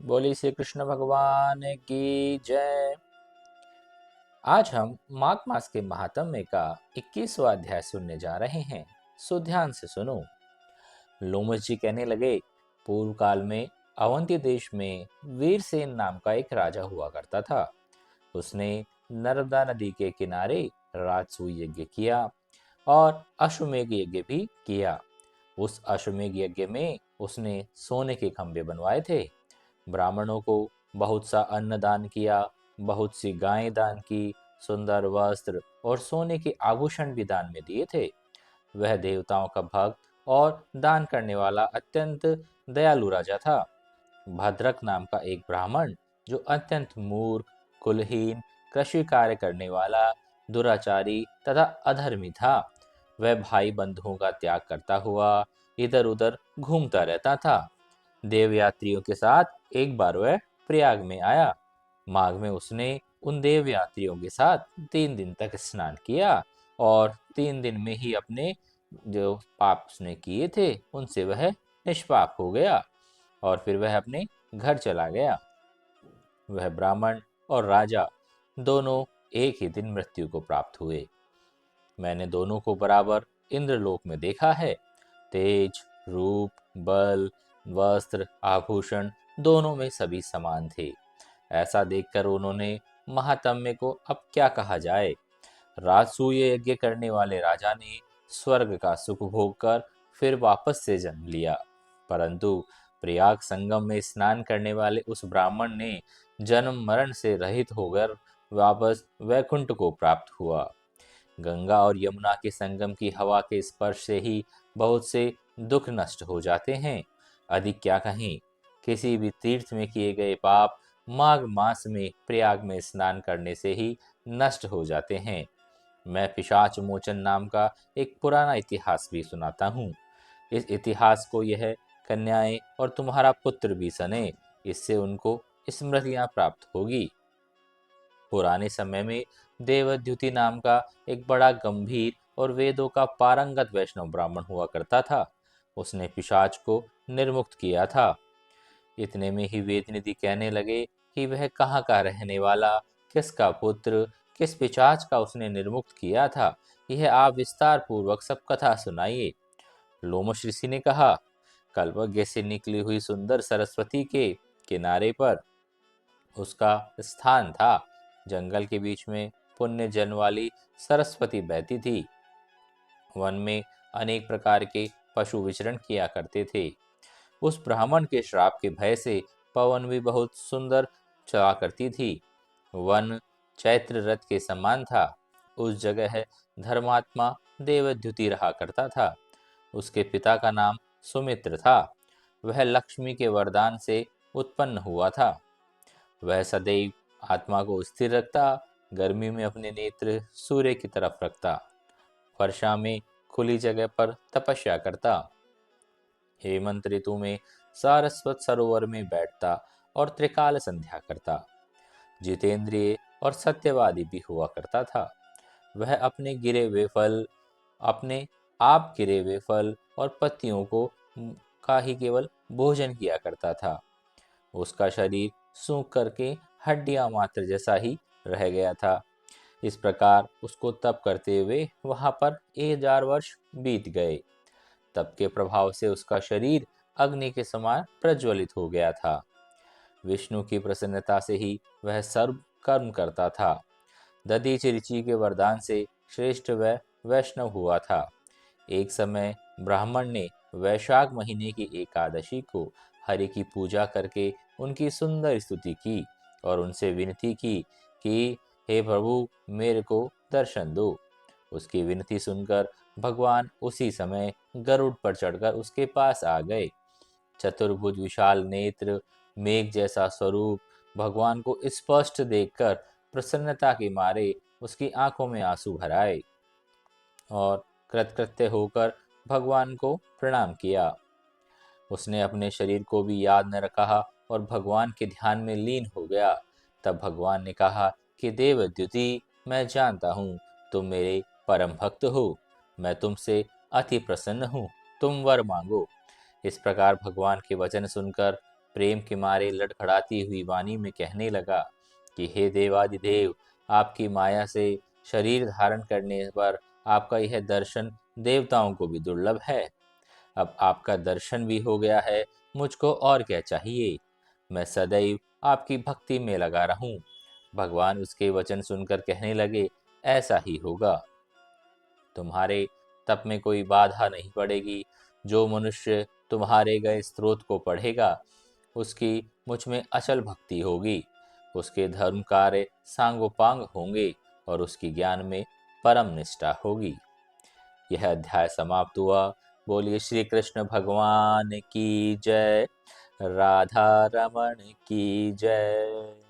बोली श्री कृष्ण भगवान की जय। आज हम माघ मास के महात्म्य का 21वां अध्याय सुनने जा रहे हैं। सो ध्यान से सुनो। लोमश जी कहने लगे, पूर्व काल में अवंती देश में वीरसेन नाम का एक राजा हुआ करता था। उसने नर्मदा नदी के किनारे राजसूय यज्ञ किया और अश्वमेध यज्ञ भी किया। उस अश्वमेध यज्ञ में उसने सोने के खंभे बनवाए थे, ब्राह्मणों को बहुत सा अन्न दान किया, बहुत सी गायें दान की, सुंदर वस्त्र और सोने के आभूषण भी दान में दिए थे। वह देवताओं का भक्त और दान करने वाला अत्यंत दयालु राजा था। भद्रक नाम का एक ब्राह्मण, जो अत्यंत मूर्ख, कुलहीन, कृषि कार्य करने वाला, दुराचारी तथा अधर्मी था, वह भाई बंधुओं का त्याग करता हुआ इधर उधर घूमता रहता था। देवयात्रियों के साथ एक बार वह प्रयाग में आया। माघ में उसने उन देवयात्रियों के साथ 3 दिन तक स्नान किया और 3 दिन में ही अपने जो पाप उसने किए थे उनसे वह निष्पाप हो गया और फिर वह अपने घर चला गया। वह ब्राह्मण और राजा दोनों एक ही दिन मृत्यु को प्राप्त हुए। मैंने दोनों को बराबर इंद्रलोक में देखा है। तेज, रूप, बल, वस्त्र, आभूषण दोनों में सभी समान थे। ऐसा देखकर उन्होंने महात्म्य को अब क्या कहा जाए। राजसूय यज्ञ करने वाले राजा ने स्वर्ग का सुख भोग कर फिर वापस से जन्म लिया, परंतु प्रयाग संगम में स्नान करने वाले उस ब्राह्मण ने जन्म मरण से रहित होकर वापस वैकुंठ को प्राप्त हुआ। गंगा और यमुना के संगम की हवा के स्पर्श से ही बहुत से दुख नष्ट हो जाते हैं। अधिक क्या कहें, किसी भी तीर्थ में किए गए पाप माघ मास में प्रयाग में स्नान करने से ही नष्ट हो जाते हैं। मैं पिशाच मोचन नाम का एक पुराना इतिहास भी सुनाता हूँ। इस इतिहास को यह कन्याएं और तुम्हारा पुत्र भी सने, इससे उनको स्मृतियां प्राप्त होगी। पुराने समय में देवद्युति नाम का एक बड़ा गंभीर और वेदों का पारंगत वैष्णव ब्राह्मण हुआ करता था। उसने पिशाच को निर्मुक्त किया था। इतने में ही वेदनिधि कहने लगे कि वह कहाँ का रहने वाला, किसका पुत्र, किस पिशाच का उसने निर्मुक्त किया था, यह आप विस्तार पूर्वक सब कथा सुनाइए। लोमश ऋषि ने कहा, कल्पज्ञ से निकली हुई सुंदर सरस्वती के किनारे पर उसका स्थान था। जंगल के बीच में पुण्य जल वाली सरस्वती बहती थी। वन में अनेक प्रकार के पशु विचरण किया करते थे। उस ब्राह्मण के श्राप के भय से पवन भी बहुत सुंदर चला करती थी। वन चैत्र रथ के समान था। उस जगह धर्मात्मा देवद्युति रहा करता था। उसके पिता का नाम सुमित्र था। वह लक्ष्मी के वरदान से उत्पन्न हुआ था। वह सदैव आत्मा को स्थिर रखता, गर्मी में अपने नेत्र सूर्य की तरफ रखता, वर्षा में खुली जगह पर तपस्या करता, हेमंत ऋतु में सारस्वत सरोवर में बैठता और त्रिकाल संध्या करता। जितेंद्रिय और सत्यवादी भी हुआ करता था। वह अपने आप गिरे हुए फल और पत्तियों को का ही केवल भोजन किया करता था। उसका शरीर सूख करके हड्डियां मात्र जैसा ही रह गया था। इस प्रकार उसको तप करते हुए वहां पर 1000 वर्ष बीत गए। तप के प्रभाव से उसका शरीर अग्नि के समान प्रज्वलित हो गया था। विष्णु की प्रसन्नता से ही वह सर्व कर्म करता था। दधीचि ऋचि के वरदान से श्रेष्ठ वह वैष्णव हुआ था। एक समय ब्राह्मण ने वैशाख महीने की एकादशी को हरि की पूजा करके उनकी सुंदर स्तुति की और उनसे विनती की कि हे प्रभु, मेरे को दर्शन दो। उसकी विनती सुनकर भगवान उसी समय गरुड़ पर चढ़कर उसके पास आ गए। चतुर्भुज विशाल नेत्र, मेघ जैसा स्वरूप, भगवान को स्पष्ट देखकर प्रसन्नता के मारे उसकी आंखों में आंसू भर आए और कृतकृत्य होकर भगवान को प्रणाम किया। उसने अपने शरीर को भी याद न रखा और भगवान के ध्यान में लीन हो गया। तब भगवान ने कहा कि देवद्युति, मैं जानता हूँ तुम मेरे परम भक्त हो। मैं तुमसे अति प्रसन्न हूँ। तुम वर मांगो। इस प्रकार भगवान के वचन सुनकर प्रेम के मारे लड़खड़ाती हुई वाणी में कहने लगा कि हे देवादिदेव, आपकी माया से शरीर धारण करने पर आपका यह दर्शन देवताओं को भी दुर्लभ है। अब आपका दर्शन भी हो गया है, मुझको और क्या चाहिए। मैं सदैव आपकी भक्ति में लगा रहूं। भगवान उसके वचन सुनकर कहने लगे, ऐसा ही होगा। तुम्हारे तप में कोई बाधा नहीं पड़ेगी। जो मनुष्य तुम्हारे गए स्त्रोत को पढ़ेगा, उसकी मुझ में अचल भक्ति होगी। उसके धर्म कार्य सांगोपांग होंगे और उसकी ज्ञान में परम निष्ठा होगी। यह अध्याय समाप्त हुआ। बोलिए श्री कृष्ण भगवान की जय। राधा रमण की जय।